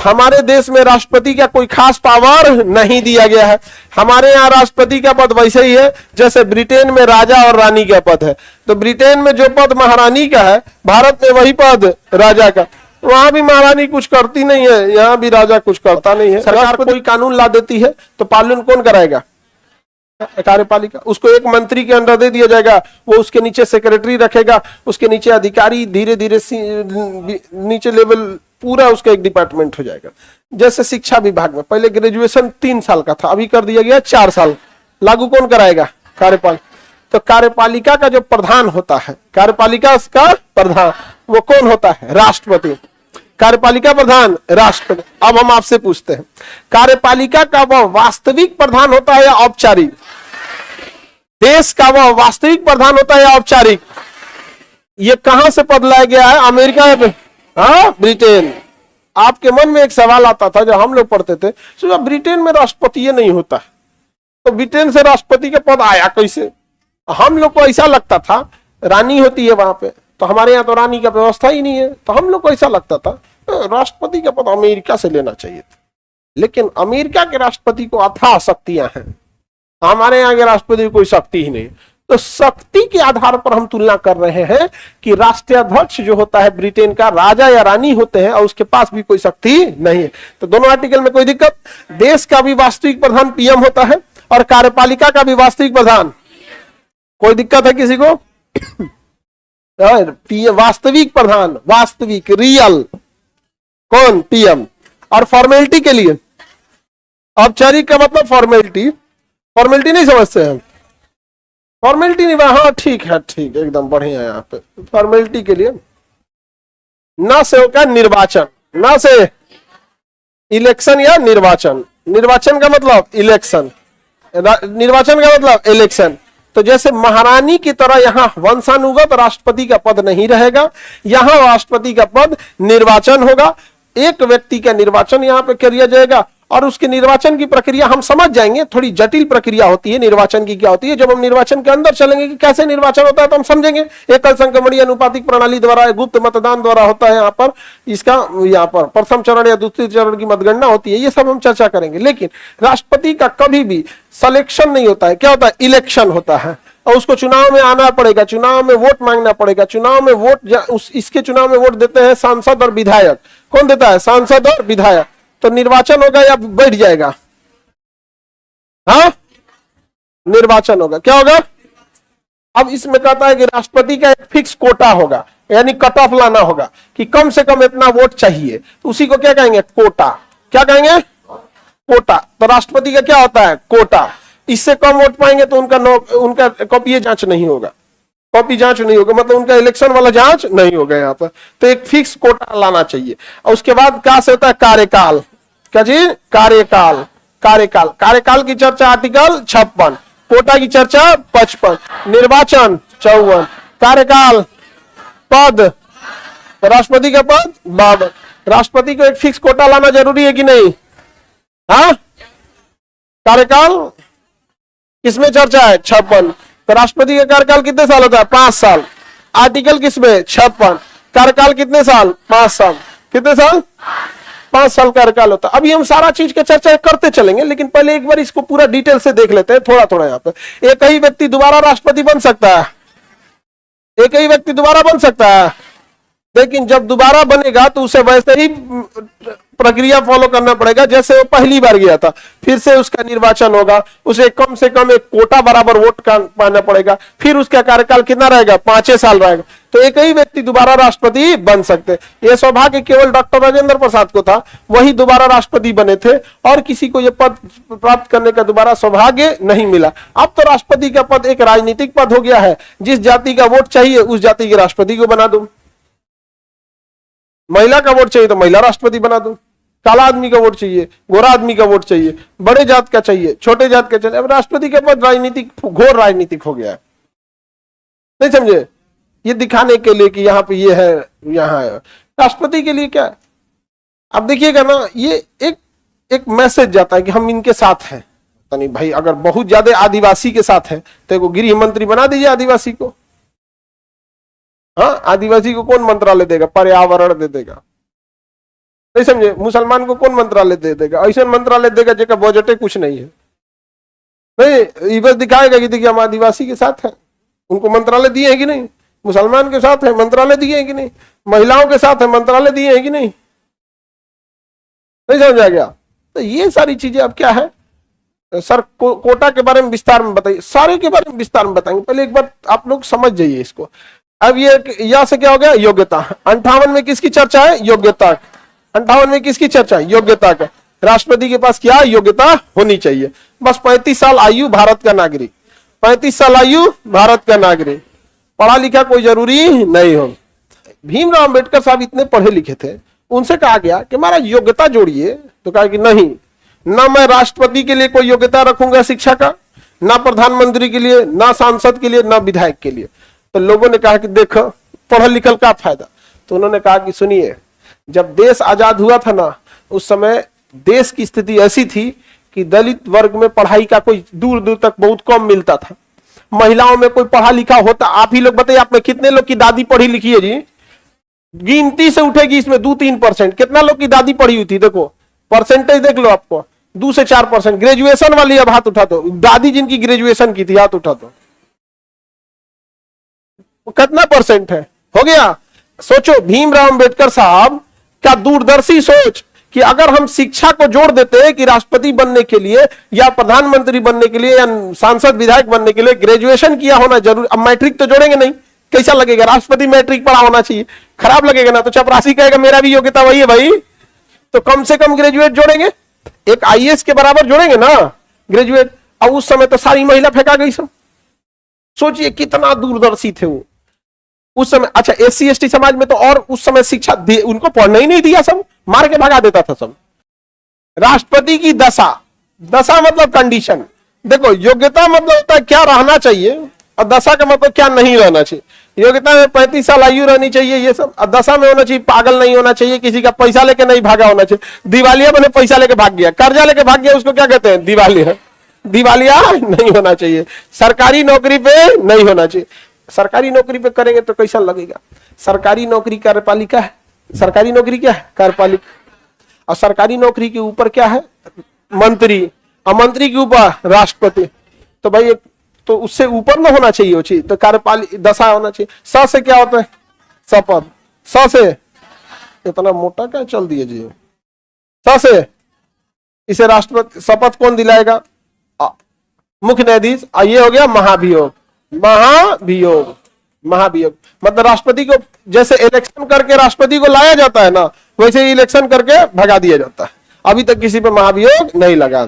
हमारे देश में राष्ट्रपति का कोई खास पावर नहीं दिया गया है। हमारे यहाँ राष्ट्रपति का पद वैसे ही है जैसे ब्रिटेन में राजा और रानी का पद है। तो ब्रिटेन में जो पद महारानी का है, भारत में वही पद राजा का। वहां भी महारानी कुछ करती नहीं है, यहाँ भी राजा कुछ करता नहीं है। सरकार कोई कानून ला देती है तो पालन कौन कराएगा? कार्यपालिका। उसको एक मंत्री के अंडर दे दिया जाएगा, वो उसके नीचे सेक्रेटरी रखेगा, उसके नीचे अधिकारी, धीरे धीरे नीचे लेवल पूरा उसका एक डिपार्टमेंट हो जाएगा। जैसे शिक्षा विभाग में पहले ग्रेजुएशन 3 साल का था, अभी कर दिया गया 4 साल। लागू कौन कराएगा? कार्यपालिका। तो कार्यपालिका का जो प्रधान होता है, कार्यपालिका का प्रधान वो कौन होता है? राष्ट्रपति। कार्यपालिका प्रधान राष्ट्रपति। अब हम आपसे पूछते हैं, कार्यपालिका का वह वास्तविक प्रधान होता है या औपचारिक? देश का वह वास्तविक प्रधान होता है या औपचारिक? ये कहां से पद लाया गया है? अमेरिका में? हाँ, ब्रिटेन। आपके मन में एक सवाल आता था जब हम लोग पढ़ते थे, तो ब्रिटेन में राष्ट्रपति ये नहीं होता है, तो ब्रिटेन से राष्ट्रपति का पद आया कैसे? हम लोग को ऐसा लगता था रानी होती है वहां पे, तो हमारे यहाँ तो रानी का व्यवस्था ही नहीं है, तो हम लोग को ऐसा लगता था राष्ट्रपति का पद अमेरिका से लेना चाहिए था। लेकिन अमेरिका के राष्ट्रपति को अथाह शक्तियां हैं, हमारे यहाँ के राष्ट्रपति को कोई शक्ति ही नहीं। तो शक्ति के आधार पर हम तुलना कर रहे हैं कि राष्ट्रीय अध्यक्ष जो होता है ब्रिटेन का, राजा या रानी होते हैं और उसके पास भी कोई शक्ति नहीं है। तो दोनों आर्टिकल में कोई दिक्कत? देश का भी वास्तविक प्रधान पीएम होता है और कार्यपालिका का भी वास्तविक प्रधान। कोई दिक्कत है किसी को? वास्तविक प्रधान, वास्तविक, रियल कौन? पीएम। और फॉर्मेलिटी के लिए औपचारिक का मतलब फॉर्मेलिटी, फॉर्मेलिटी नहीं समझते हैं? फॉर्मेलिटी नहीं, हाँ ठीक है, ठीक एकदम बढ़िया है। यहाँ पे फॉर्मेलिटी के लिए न से होगा निर्वाचन, न से इलेक्शन या निर्वाचन। निर्वाचन का मतलब इलेक्शन, निर्वाचन का मतलब इलेक्शन। तो जैसे महारानी की तरह यहाँ वंशानुगत राष्ट्रपति का पद नहीं रहेगा, यहाँ राष्ट्रपति का पद निर्वाचन होगा। एक व्यक्ति का निर्वाचन यहाँ पे किया जाएगा और उसके निर्वाचन की प्रक्रिया हम समझ जाएंगे, थोड़ी जटिल प्रक्रिया होती है निर्वाचन की। क्या होती है? जब हम निर्वाचन के अंदर चलेंगे कि कैसे निर्वाचन होता है तो हम समझेंगे। एकल संक्रमणीय अनुपातिक प्रणाली द्वारा, गुप्त मतदान द्वारा होता है यहाँ पर। इसका यहाँ पर प्रथम चरण या दूसरे चरण की मतगणना होती है, ये सब हम चर्चा करेंगे। लेकिन राष्ट्रपति का कभी भी सिलेक्शन नहीं होता है, क्या होता है? इलेक्शन होता है और उसको चुनाव में आना पड़ेगा, चुनाव में वोट मांगना पड़ेगा। चुनाव में वोट, इसके चुनाव में वोट देते हैं सांसद और विधायक। कौन देता है? सांसद और विधायक। तो निर्वाचन होगा या बैठ जाएगा? हाँ, निर्वाचन होगा। क्या होगा? अब इसमें कहता है कि राष्ट्रपति का एक फिक्स कोटा होगा, यानी कट ऑफ लाना होगा कि कम से कम इतना वोट चाहिए, तो उसी को क्या कहेंगे? कोटा। क्या कहेंगे? कोटा। तो राष्ट्रपति का क्या होता है? कोटा। इससे कम वोट पाएंगे तो उनका कॉपी जांच नहीं होगा, कॉपी जांच नहीं होगा, मतलब उनका इलेक्शन वाला जांच नहीं होगा यहाँ पर। तो एक फिक्स कोटा लाना चाहिए। और उसके बाद क्या से होता है? कार्यकाल। क्या जी? कार्यकाल। कार्यकाल, कार्यकाल की चर्चा आर्टिकल 56, कोटा की चर्चा 55, निर्वाचन 54, कार्यकाल, पद, राष्ट्रपति का पद 52। राष्ट्रपति को एक फिक्स कोटा लाना जरूरी है कि नहीं? हाँ, कार्यकाल किसमें चर्चा है? 56। तो राष्ट्रपति का कार्यकाल कितने साल होता है? 5 साल। आर्टिकल किसमें? 56। कार्यकाल कितने साल? 5 साल। कितने साल? 5 साल कार्यकाल होता है। अभी हम सारा चीज के चर्चा करते चलेंगे, लेकिन पहले एक बार इसको पूरा डिटेल से देख लेते हैं थोड़ा थोड़ा। यहाँ पे एक ही व्यक्ति दोबारा राष्ट्रपति बन सकता है, एक ही व्यक्ति दोबारा बन सकता है, लेकिन जब दोबारा बनेगा तो उसे वैसे ही प्रक्रिया फॉलो करना पड़ेगा जैसे वो पहली बार गया था। फिर से उसका निर्वाचन होगा, उसे कम से कम एक कोटा बराबर वोट का पाना पड़ेगा, फिर उसका कार्यकाल कितना रहेगा? 5 साल रहेगा। तो एक ही व्यक्ति दोबारा राष्ट्रपति बन सकते। यह सौभाग्य केवल डॉक्टर राजेंद्र प्रसाद को था, वही दोबारा राष्ट्रपति बने थे, और किसी को यह पद प्राप्त करने का दोबारा सौभाग्य नहीं मिला। अब तो राष्ट्रपति का पद एक राजनीतिक पद हो गया है। जिस जाति का वोट चाहिए उस जाति के राष्ट्रपति को बना दो, महिला का वोट चाहिए तो महिला राष्ट्रपति बना दो, काला आदमी का वोट चाहिए, गोरा आदमी का वोट चाहिए, बड़े जात का चाहिए, छोटे जात का चाहिए। अब राष्ट्रपति का पद राजनीतिक, घोर राजनीतिक हो गया है। नहीं समझे? ये दिखाने के लिए कि यहाँ पे ये है, यहाँ है। राष्ट्रपति के लिए क्या है? अब देखिएगा ना, ये एक मैसेज जाता है कि हम इनके साथ हैं। नहीं भाई, अगर बहुत ज्यादा आदिवासी के साथ है तो एक गृह मंत्री बना दीजिए आदिवासी को। हाँ, आदिवासी को कौन मंत्रालय देगा? पर्यावरण दे देगा। नहीं समझे? मुसलमान को कौन मंत्रालय दे देगा? ऐसा मंत्रालय देगा जेका बजटे कुछ नहीं है। नहीं, ये बस दिखाएगा कि देखिए हम आदिवासी के साथ हैं, उनको मंत्रालय दिए हैं कि नहीं? मुसलमान के साथ है, मंत्रालय दिए हैं कि नहीं? महिलाओं के साथ है, मंत्रालय दिए हैं कि नहीं? नहीं समझा गया? तो ये सारी चीजें अब क्या है सर, कोटा के बारे में विस्तार में बताइए, सारे के बारे में विस्तार में बताएंगे। पहले एक बार आप लोग समझ जाइए इसको। अब ये यहां से क्या हो गया? योग्यता। 58 में किसकी चर्चा है? योग्यता। 58 में किसकी चर्चा है? योग्यता का। राष्ट्रपति के पास क्या योग्यता होनी चाहिए? बस 35 साल आयु, भारत का नागरिक। 35 साल आयु, भारत का नागरिक, पढ़ा लिखा कोई जरूरी नहीं हो। भीमराव अंबेडकर साहब इतने पढ़े लिखे थे, उनसे कहा गया कि हमारा योग्यता जोड़िए, तो कहा कि नहीं, ना मैं राष्ट्रपति के लिए कोई योग्यता रखूंगा शिक्षा का, ना प्रधानमंत्री के लिए, ना सांसद के लिए, ना विधायक के लिए। तो लोगों ने कहा कि देखो पढ़ल लिखल का फायदा। तो उन्होंने कहा कि सुनिए, जब देश आजाद हुआ था ना, उस समय देश की स्थिति ऐसी थी कि दलित वर्ग में पढ़ाई का कोई दूर दूर तक बहुत कम मिलता था। महिलाओं में कोई पढ़ा लिखा होता, आप ही लोग बताइए, आप में कितने लोग की दादी पढ़ी लिखी है जी? गिनती से उठेगी इसमें 2-3%। कितना लोग की दादी पढ़ी हुई थी? देखो परसेंटेज देख लो, आपको 2 से 4%। ग्रेजुएशन वाली अब हाथ उठा दो, दादी जिनकी ग्रेजुएशन की थी हाथ उठा दो, कितना परसेंट है? हो गया। सोचो भीमराव अंबेडकर साहब क्या दूरदर्शी सोच कि अगर हम शिक्षा को जोड़ देते कि राष्ट्रपति बनने के लिए या प्रधानमंत्री बनने के लिए या सांसद विधायक बनने के लिए ग्रेजुएशन किया होना जरूरी। अब मैट्रिक तो जोड़ेंगे नहीं, कैसा लगेगा? राष्ट्रपति मैट्रिक पढ़ा होना चाहिए, खराब लगेगा ना। तो चपरासी कहेगा मेरा भी योग्यता वही है भाई, तो कम से कम ग्रेजुएट जोड़ेंगे, एक आईएएस के बराबर जोड़ेंगे ना ग्रेजुएट। अब उस समय तो सारी महिला फेंका गई सब। सोचिए कितना दूरदर्शी थे वो उस समय। अच्छा एससी एसटी समाज में तो और उस समय शिक्षा उनको पढ़ने ही नहीं दिया, सब मार के भगा देता था सब। राष्ट्रपति की दशा, दशा मतलब कंडीशन। देखो योग्यता मतलब होता है क्या रहना चाहिए, और दशा का मतलब क्या नहीं रहना चाहिए। योग्यता में 35 साल आयु रहनी चाहिए, ये सब। और दशा में होना चाहिए पागल नहीं होना चाहिए, किसी का पैसा लेके नहीं भागा होना चाहिए। दिवालिया बने पैसा लेके भाग गया, कर्जा लेके भाग गया, उसको क्या कहते हैं? दिवालिया। दिवालिया नहीं होना चाहिए। सरकारी नौकरी पे नहीं होना चाहिए। सरकारी नौकरी पे करेंगे तो कैसा लगेगा? सरकारी नौकरी कार्यपालिका है, सरकारी नौकरी क्या है? कार्यपालिका। और सरकारी नौकरी के ऊपर क्या है? मंत्री, और मंत्री के ऊपर राष्ट्रपति। तो भाई तो उससे ऊपर ना होना चाहिए वो चीज, तो कार्यपालिका दशा होना चाहिए। स से क्या होता है? शपथ। स से इतना मोटा क्या चल दिया जी? स से इसे राष्ट्रपति शपथ कौन दिलाएगा? मुख्य न्यायाधीश। ये हो गया महाभियोग। महाभियोग, महाभियोग मतलब राष्ट्रपति को जैसे इलेक्शन करके राष्ट्रपति को लाया जाता है ना, वैसे इलेक्शन करके भगा दिया जाता है। अभी तक किसी पे महाभियोग नहीं लगा।